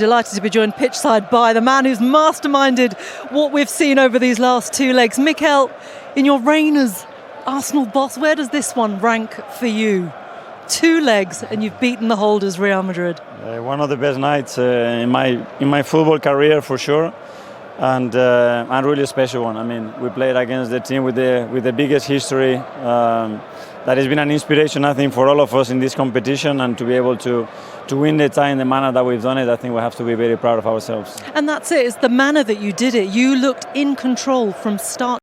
Delighted to be joined pitchside by the man who's masterminded what we've seen over these last two legs. Mikel, in your reign as Arsenal boss, where does this one rank for you? 2 legs and you've beaten the holders, Real Madrid. One of the best nights in my football career for sure, and a really special one. I mean, we played against the team with the biggest history. That has been an inspiration, I think, for all of us in this competition, and to be able to win the tie in the manner that we've done it, I think we have to be very proud of ourselves. And that's it, it's the manner that you did it. You looked in control from start.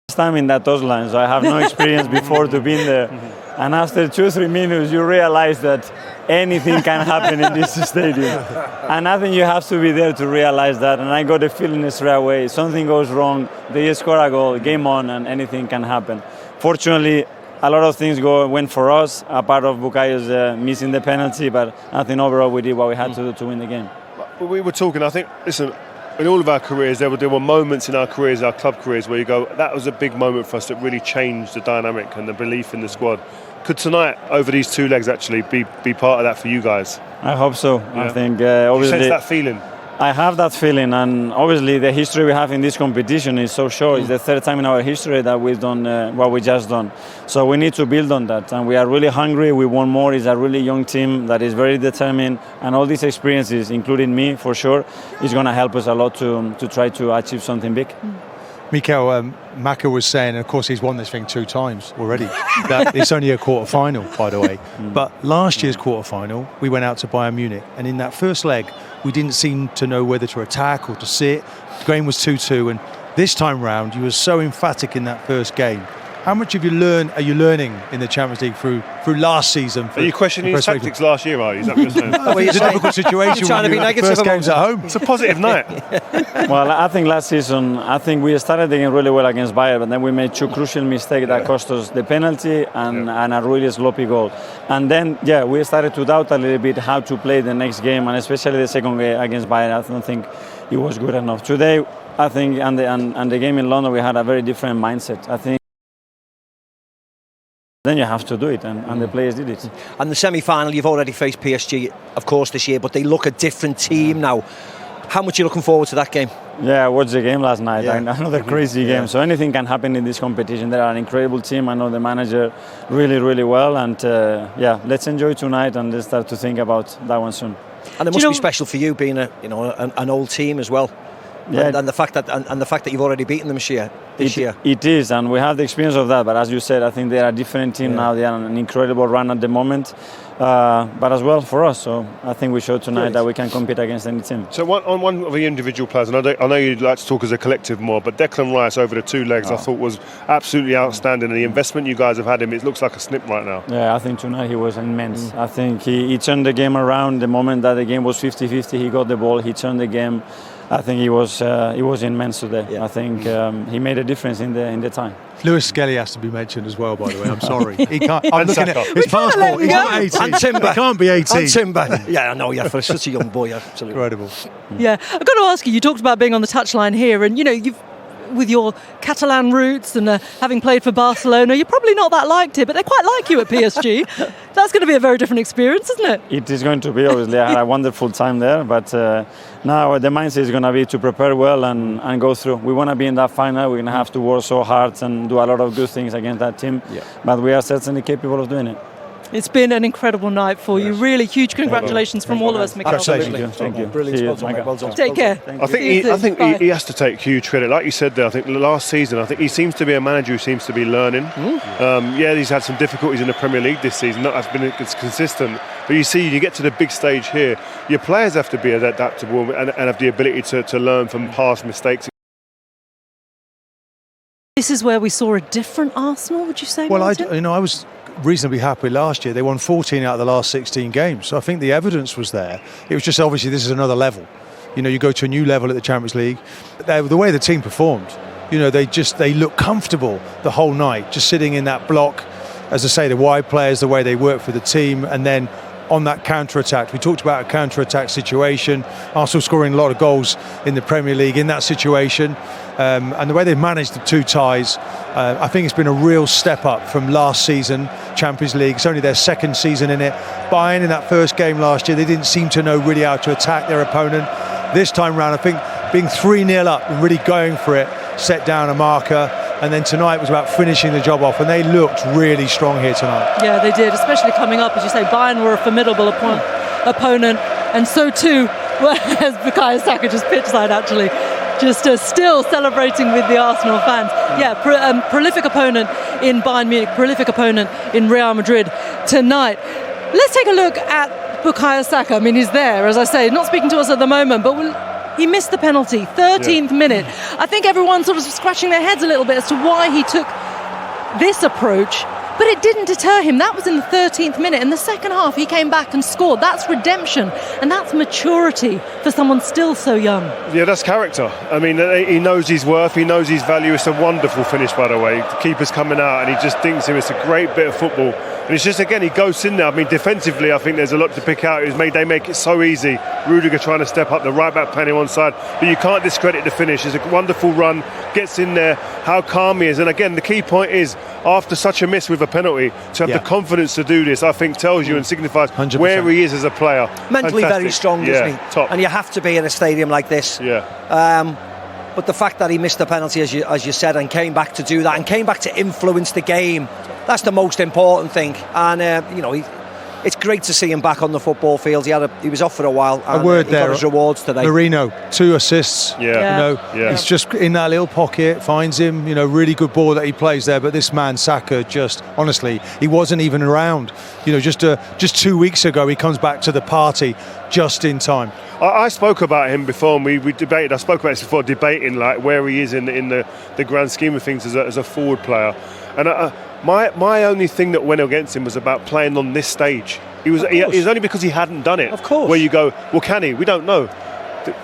Time in that touchline, so I have no experience before to be in there. And after 2-3 minutes, you realize that anything can happen in this stadium. And I think you have to be there to realize that. And I got the feeling straight away, something goes wrong, they score a goal, game on, and anything can happen. Fortunately, a lot of things went for us, a part of Bukayo's missing the penalty, but I think overall we did what we had to do to win the game. We were talking, I think, listen, in all of our careers, there were moments in our careers, our club careers, where you go, that was a big moment for us that really changed the dynamic and the belief in the squad. Could tonight, over these 2 legs, actually be part of that for you guys? I hope so. Yeah. I think obviously... You sense that feeling? I have that feeling, and obviously the history we have in this competition is so short. It's the 3rd time in our history that we've done what we just done. So we need to build on that, and we are really hungry. We want more. It's a really young team that is very determined, and all these experiences, including me for sure, is going to help us a lot to try to achieve something big. Mikel, Maka was saying, and of course he's won this thing 2 times already, that it's only a quarter-final, by the way. But last year's quarter-final, we went out to Bayern Munich, and in that first leg, we didn't seem to know whether to attack or to sit. The game was 2-2, and this time round, you were so emphatic in that first game. How much have you learned? Are you learning in the Champions League through last season? Are you questioning his tactics last year, are you? Is that what you're saying? No, it's a difficult situation when you have the first games at home. It's a positive night. Well, I think last season, we started the game really well against Bayern, but then we made 2 crucial mistakes that cost us the penalty and a really sloppy goal. And then, we started to doubt a little bit how to play the next game, and especially the second game against Bayern. I don't think it was good enough. Today, I think, and the game in London, we had a very different mindset. I think then you have to do it, and the players did it. And the semi-final, you've already faced PSG, of course, this year, but they look a different team now. How much are you looking forward to that game? Yeah, I watched the game last night. Another crazy game. So anything can happen in this competition. They are an incredible team. I know the manager really, really well. And let's enjoy tonight and let's start to think about that one soon. And it must be special for you being an old team as well. Yeah. And the fact that you've already beaten them this year. It is, and we have the experience of that. But as you said, I think they are a different team now. They are on an incredible run at the moment, but as well for us. So I think we showed tonight that we can compete against any team. So on one of the individual players, and I know you'd like to talk as a collective more, but Declan Rice over the 2 legs, I thought was absolutely outstanding. And the investment you guys have had him, it looks like a snip right now. Yeah, I think tonight he was immense. I think he turned the game around. The moment that the game was 50-50, he got the ball. He turned the game. I think he was immense today. Yeah. I think he made a difference in the time. Lewis Skelly has to be mentioned as well, by the way. I'm sorry. He can't. I'm looking at his passport. He's not 18. And Timber. He can't be 18. And Timber. Yeah, I know. Yeah, for such a young boy, absolutely incredible. Yeah, I've got to ask you. You talked about being on the touchline here, and you've. With your Catalan roots and having played for Barcelona, you're probably not that liked here, but they quite like you at PSG. That's going to be a very different experience, isn't it? It is going to be, obviously. I had a wonderful time there, but now the mindset is going to be to prepare well and go through. We want to be in that final. We're going to have to work so hard and do a lot of good things against that team, but we are certainly capable of doing it. It's been an incredible night for you. Really huge congratulations from all of us, Mikel. Absolutely. Thank you. Brilliant. Well done. Take care. I think he has to take huge credit. Like you said there, I think last season, I think he seems to be a manager who seems to be learning. He's had some difficulties in the Premier League this season. It's consistent. But you get to the big stage here, your players have to be adaptable and have the ability to learn from past mistakes. This is where we saw a different Arsenal, would you say, Well, Martin? I was reasonably happy last year. They won 14 out of the last 16 games. So I think the evidence was there. It was just obviously this is another level. You go to a new level at the Champions League. The way the team performed, they look comfortable the whole night, just sitting in that block. As I say, the wide players, the way they work for the team, and then on that counter-attack. We talked about a counter-attack situation. Arsenal scoring a lot of goals in the Premier League in that situation. And the way they've managed the 2 ties, I think it's been a real step up from last season, Champions League. It's only their 2nd season in it. Bayern in that first game last year, they didn't seem to know really how to attack their opponent. This time round, I think being 3-0 up and really going for it, set down a marker, and then tonight was about finishing the job off, and they looked really strong here tonight. Yeah, they did, especially coming up, as you say. Bayern were a formidable opponent, and so too was Bukayo Saka, just pitch side actually, just still celebrating with the Arsenal fans. Yeah, prolific opponent in Bayern Munich, prolific opponent in Real Madrid tonight. Let's take a look at Bukayo Saka. I mean, he's there, as I say, not speaking to us at the moment, but he missed the penalty, 13th minute. I think everyone's sort of scratching their heads a little bit as to why he took this approach, but it didn't deter him. That was in the 13th minute. In the second half, he came back and scored. That's redemption, and that's maturity for someone still so young. Yeah, that's character. I mean, he knows his worth, he knows his value. It's a wonderful finish, by the way. The keeper's coming out, and he just thinks him. It's a great bit of football. And it's just, again, he goes in there. I mean, defensively, I think there's a lot to pick out. They make it so easy. Rudiger trying to step up, the right back playing on side. But you can't discredit the finish. It's a wonderful run, gets in there, how calm he is. And again, the key point is, after such a miss with a penalty, to have the confidence to do this, I think tells you and signifies 100%. Where he is as a player. Mentally Fantastic. very strong, isn't he? Top. And you have to be in a stadium like this. Yeah. But the fact that he missed the penalty, as you said, and came back to do that, and came back to influence the game, that's the most important thing. And it's great to see him back on the football field. He was off for a while, and he got his rewards today. Marino, 2 assists. Yeah. He's just in that little pocket, finds him. Really good ball that he plays there. But this man Saka, just honestly, he wasn't even around. Just 2 weeks ago, he comes back to the party just in time. I spoke about him before, and we debated. I spoke about this before, debating like where he is in the grand scheme of things as a forward player. And my only thing that went against him was about playing on this stage. It was only because he hadn't done it. Of course. Where you go, well, can he? We don't know.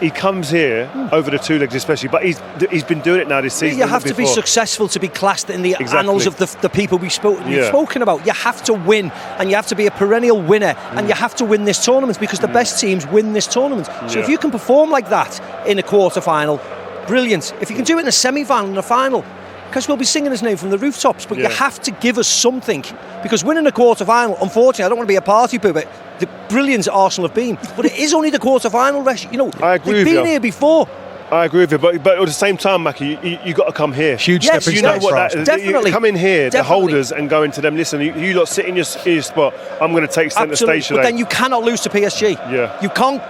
He comes here over the 2 legs especially, but he's been doing it now this season. You have to be successful to be classed in the annals of the people we've spoken about. You have to win, and you have to be a perennial winner, and you have to win this tournament, because the best teams win this tournament. So if you can perform like that in a quarter-final, brilliant. If you can do it in a semi-final and a final, because we'll be singing his name from the rooftops, but you have to give us something, because winning a quarter-final, unfortunately, I don't want to be a party pooper, the brilliant Arsenal have been, but it is only the quarter-final. I agree they've with been you. here before. I agree with you, but at the same time, Mackie, you got to come here. Huge Yes, stepping You know stones what for that Arsenal. is. Definitely. You come in here, the Definitely. holders, and go into them. Listen, you lot sit in your spot. I'm going to take centre Absolutely. stage today. But then you cannot lose to PSG. Yeah. You can't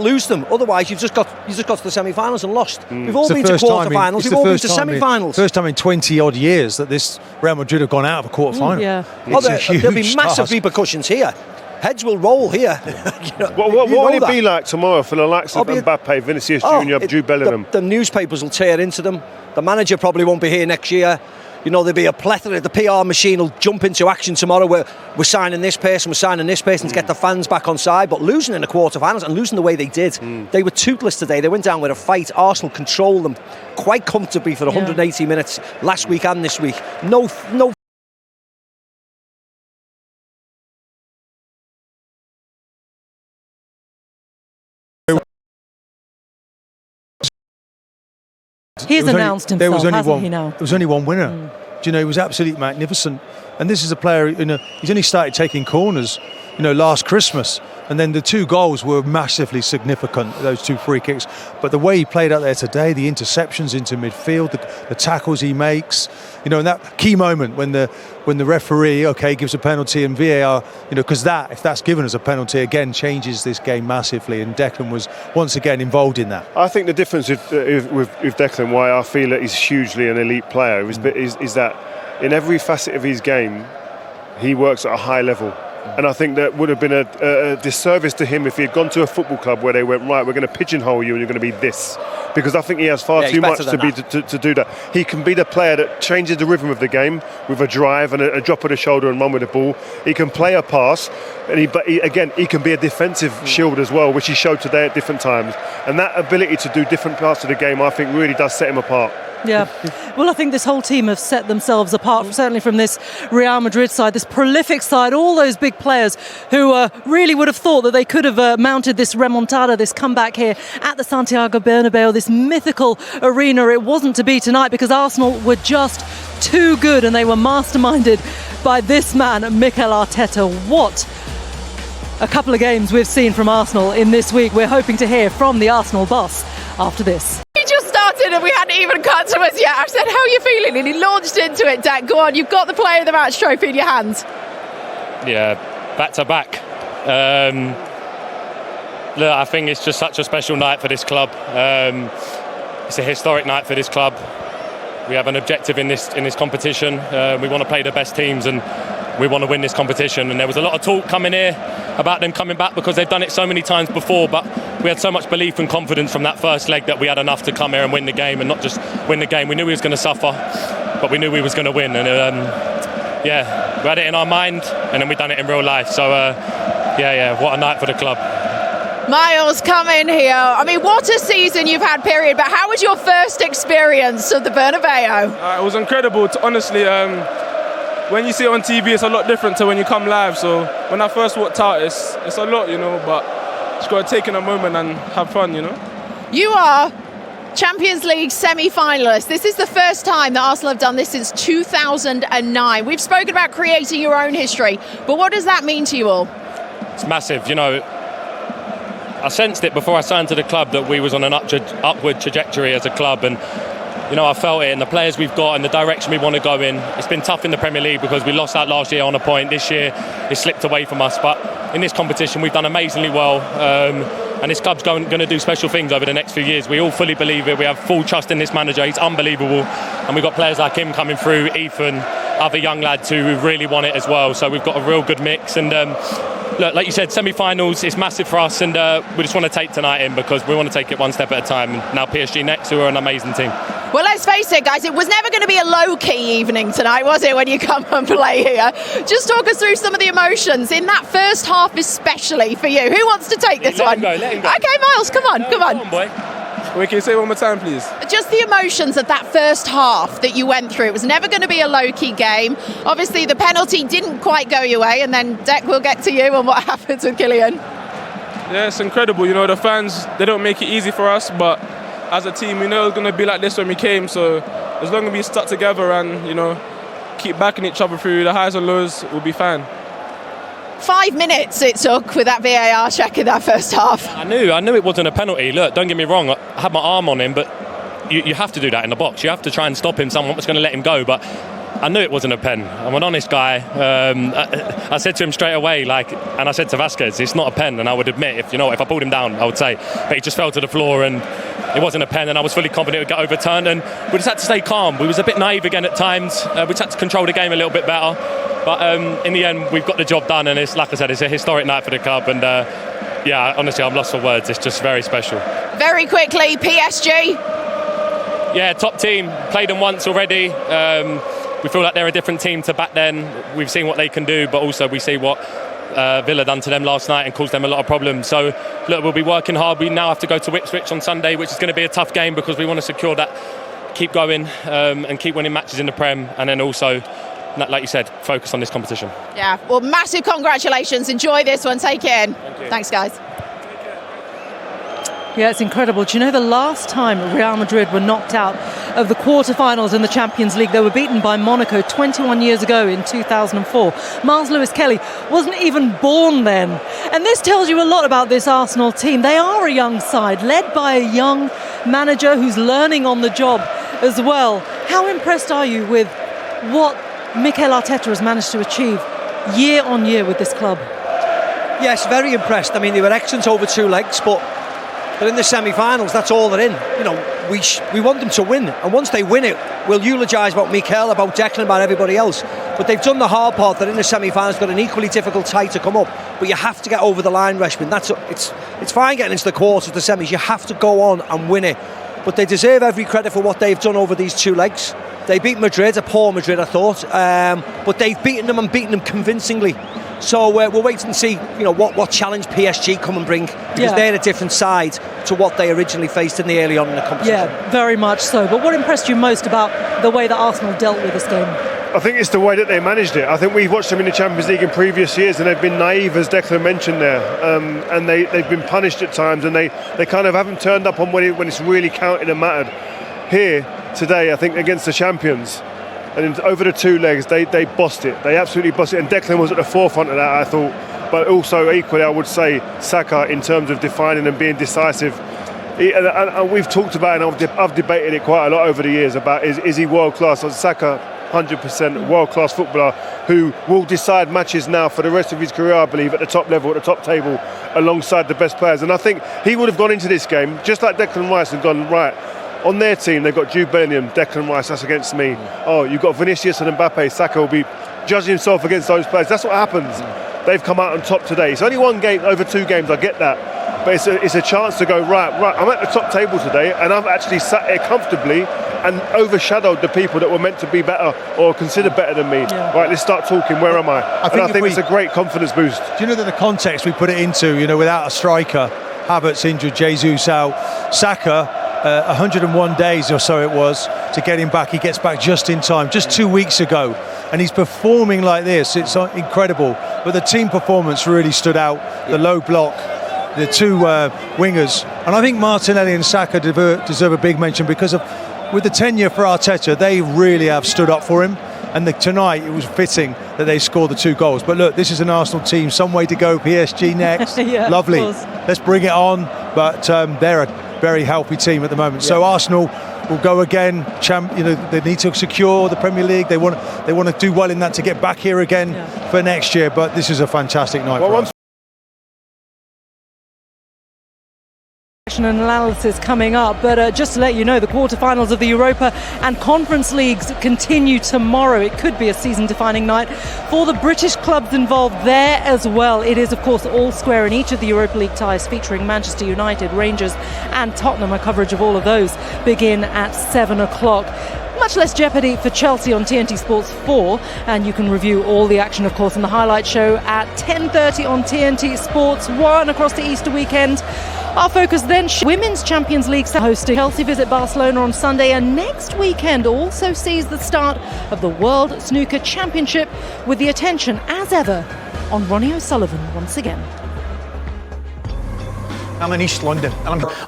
lose them. Otherwise, you've just got to the semi-finals and lost. We've all It's the been to first time quarter-finals. it's We've the all been first to time semi-finals. First time in 20 odd years that this Real Madrid have gone out of a quarter final. Yeah. There'll be massive repercussions here. Heads will roll here. What will it be like tomorrow for the likes of Mbappe, Vinicius Junior, Jude Bellingham? The newspapers will tear into them. The manager probably won't be here next year. There'll be a plethora. The PR machine will jump into action tomorrow. We're signing this person, to get the fans back on side. But losing in the quarterfinals and losing the way they did, they were toothless today. They went down with a fight. Arsenal controlled them quite comfortably for 180 minutes last week and this week. No. He's announced himself, hasn't he now? There was only one winner. He was absolutely magnificent. And this is a player, he's only started taking corners, last Christmas. And then the 2 goals were massively significant, those 2 free kicks. But the way he played out there today, the interceptions into midfield, the tackles he makes, and that key moment when the referee, gives a penalty and VAR, because if that's given as a penalty, again, changes this game massively. And Declan was once again involved in that. I think the difference with Declan, why I feel that he's hugely an elite player, is that in every facet of his game, he works at a high level. And I think that would have been a disservice to him if he had gone to a football club where they went, right, we're going to pigeonhole you and you're going to be this. Because I think he has far too much to do that. He can be the player that changes the rhythm of the game with a drive and a drop of the shoulder and run with the ball. He can play a pass, and he can be a defensive shield as well, which he showed today at different times. And that ability to do different parts of the game, I think, really does set him apart. Yeah. Well, I think this whole team have set themselves apart, certainly from this Real Madrid side, this prolific side, all those big players who really would have thought that they could have mounted this remontada, this comeback here at the Santiago Bernabeu, this mythical arena. It wasn't to be tonight because Arsenal were just too good and they were masterminded by this man, Mikel Arteta. What a couple of games we've seen from Arsenal in this week. We're hoping to hear from the Arsenal boss after this. He just started and we hadn't even cut to us yet. I said, how are you feeling? And he launched into it. Dak, go on, you've got the Player of the Match trophy in your hands. Yeah, back to back. Look, I think it's just such a special night for this club. It's a historic night for this club. We have an objective in this competition. We want to play the best teams and we want to win this competition. And there was a lot of talk coming here about them coming back because they've done it so many times before, but we had so much belief and confidence from that first leg that we had enough to come here and win the game, and not just win the game. We knew we was going to suffer, but we knew we was going to win. And yeah, we had it in our mind and then we done it in real life. So what a night for the club. Miles, come in here. I mean, what a season you've had, period. But how was your first experience of the Bernabeu? It was incredible, honestly. When you see it on TV, it's a lot different to when you come live. So when I first walked out, it's a lot, but just got to take in a moment and have fun, You are Champions League semi-finalists. This is the first time that Arsenal have done this since 2009. We've spoken about creating your own history, but what does that mean to you all? It's massive, I sensed it before I signed to the club that we was on an upward trajectory as a club, and I felt it in the players we've got and the direction we want to go in. It's been tough in the Premier League because we lost out last year on a point. This year it slipped away from us, but in this competition we've done amazingly well, and this club's going to do special things over the next few years. We all fully believe it. We have full trust in this manager. He's unbelievable, and we've got players like him coming through, Ethan, other young lads who really want it as well. So we've got a real good mix, and look, like you said, semi-finals is massive for us, and we just want to take tonight in because we want to take it one step at a time. And now PSG next, who are an amazing team. Well, let's face it, guys, it was never going to be a low-key evening tonight, was it, when you come and play here? Just talk us through some of the emotions in that first half, especially for you. Who wants to take this one? Let him go. Okay, Miles, come on. Come on, boy. Wait, can you say it one more time, please? Just the emotions of that first half that you went through. It was never going to be a low-key game. Obviously, the penalty didn't quite go your way, and then, Dek, we'll get to you and what happens with Kylian. Yeah, it's incredible. The fans, they don't make it easy for us, but as a team, we know it's going to be like this when we came. So as long as we stuck together and, keep backing each other through the highs and lows, we'll be fine. 5 minutes it took with that VAR check in that first half. I knew it wasn't a penalty. Look, don't get me wrong, I had my arm on him, but you have to do that in the box. You have to try and stop him. Someone was going to let him go, but I knew it wasn't a pen. I'm an honest guy. I said to him straight away, and I said to Vasquez, it's not a pen. And I would admit, if I pulled him down, I would say, but he just fell to the floor and it wasn't a pen. And I was fully confident it would get overturned. And we just had to stay calm. We was a bit naive again at times. We just had to control the game a little bit better. But in the end, we've got the job done. And it's like I said, it's a historic night for the club. And honestly, I'm lost for words. It's just very special. Very quickly, PSG. Yeah, top team. Played them once already. We feel like they're a different team to back then. We've seen what they can do, but also we see what Villa done to them last night and caused them a lot of problems. So, look, we'll be working hard. We now have to go to Ipswich on Sunday, which is going to be a tough game because we want to secure that, keep going and keep winning matches in the Prem, and then also, like you said, focus on this competition. Yeah, well, massive congratulations. Enjoy this one. Take it in. Thanks, guys. Yeah, it's incredible. Do you know the last time Real Madrid were knocked out of the quarterfinals in the Champions League? They were beaten by Monaco 21 years ago in 2004. Miles Lewis-Kelly wasn't even born then. And this tells you a lot about this Arsenal team. They are a young side, led by a young manager who's learning on the job as well. How impressed are you with what Mikel Arteta has managed to achieve year on year with this club? Yes, very impressed. I mean, they were excellent over 2 legs, but they're in the semi-finals. That's all they're in. We want them to win, and once they win it, we'll eulogise about Mikel, about Declan, about everybody else. But they've done the hard part. They're in the semi-finals. Got an equally difficult tie to come up, but you have to get over the line, Reshman. It's fine getting into the quarters, the semis. You have to go on and win it. But they deserve every credit for what they've done over these 2 legs. They beat Madrid, a poor Madrid, I thought, but they've beaten them and beaten them convincingly. So we'll wait and see, what challenge PSG come and bring, because they're a different side to what they originally faced in the early on in the competition. Yeah, very much so. But what impressed you most about the way that Arsenal dealt with this game? I think it's the way that they managed it. I think we've watched them in the Champions League in previous years and they've been naive, as Declan mentioned there, and they've been punished at times, and they kind of haven't turned up on when it's really counted and mattered. Here today, I think against the champions, and over the 2 legs, they bossed it. They absolutely bossed it, and Declan was at the forefront of that, I thought. But also equally, I would say Saka, in terms of defining and being decisive. And we've talked about it, and I've debated it quite a lot over the years about is he world class? Saka, 100% world-class footballer who will decide matches now for the rest of his career, I believe, at the top level, at the top table, alongside the best players. And I think he would have gone into this game, just like Declan Rice, and gone, right, on their team, they've got Jude Bellingham, Declan Rice, that's against me. Oh, you've got Vinicius and Mbappe, Saka will be judging himself against those players. That's what happens. They've come out on top today. It's only one game over 2 games, I get that. But it's a chance to go, right, I'm at the top table today, and I've actually sat here comfortably and overshadowed the people that were meant to be better or considered better than me. Yeah. Right, let's start talking. Where am I? I think it's a great confidence boost. Do you know that the context we put it into, without a striker, Havertz injured, Jesus out, Saka, 101 days or so it was to get him back. He gets back just in time, just 2 weeks ago, and he's performing like this. It's incredible. But the team performance really stood out. The low block, the 2 wingers, and I think Martinelli and Saka deserve a big mention because with the tenure for Arteta, they really have stood up for him. And tonight, it was fitting that they scored the 2 goals. But look, this is an Arsenal team. Some way to go. PSG next. Yeah, lovely. Let's bring it on. But they're a very healthy team at the moment. Yeah. So Arsenal will go again. They need to secure the Premier League. They want to do well in that to get back here again for next year. But this is a fantastic night for us. And analysis coming up, but just to let you know, the quarterfinals of the Europa and Conference Leagues continue tomorrow. It could be a season-defining night for the British clubs involved there as well. It is, of course, all square in each of the Europa League ties, featuring Manchester United, Rangers and Tottenham. Our coverage of all of those begin at 7 o'clock. Much less jeopardy for Chelsea on TNT Sports 4, and you can review all the action, of course, in the highlight show at 10:30 on TNT Sports 1 across the Easter weekend. Our focus then, Women's Champions League hosting Chelsea visit Barcelona on Sunday, and next weekend also sees the start of the World Snooker Championship, with the attention, as ever, on Ronnie O'Sullivan once again. I'm in East London.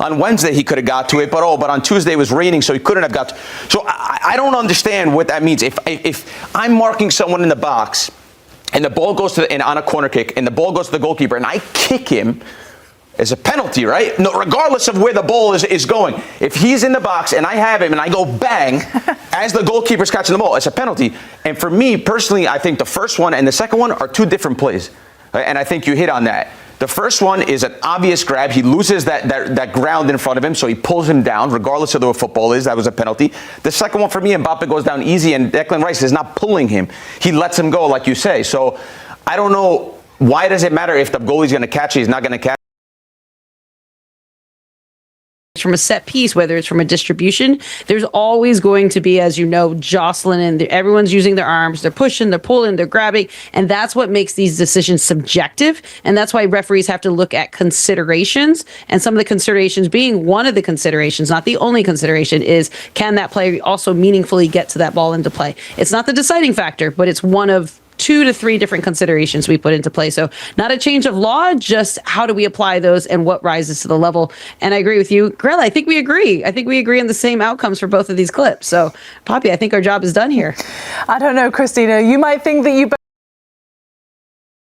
On Wednesday he could have got to it, but on Tuesday it was raining, so he couldn't have got to. So I don't understand what that means. If I'm marking someone in the box and the ball goes on a corner kick and the ball goes to the goalkeeper and I kick him, it's a penalty, right? No, regardless of where the ball is going. If he's in the box and I have him and I go bang as the goalkeeper's catching the ball, it's a penalty. And for me personally, I think the first one and the second one are 2 different plays, right? And I think you hit on that. The first one is an obvious grab. He loses that ground in front of him, so he pulls him down, regardless of what football is. That was a penalty. The second one for me, Mbappe goes down easy, and Declan Rice is not pulling him. He lets him go, like you say. So I don't know, why does it matter if the goalie's going to catch it, he's not going to catch it? From a set piece, whether it's from a distribution, there's always going to be, as you know, jostling, and everyone's using their arms, they're pushing, they're pulling, they're grabbing, and that's what makes these decisions subjective. And that's why referees have to look at considerations, and some of the considerations being one of the considerations, not the only consideration, is can that player also meaningfully get to that ball into play? It's not the deciding factor, but it's one of 2 to 3 different considerations we put into play. So not a change of law, just how do we apply those and what rises to the level. And I agree with you, Grella. I think we agree. I think we agree on the same outcomes for both of these clips. So, Poppy, I think our job is done here. I don't know, Christina. You might think that you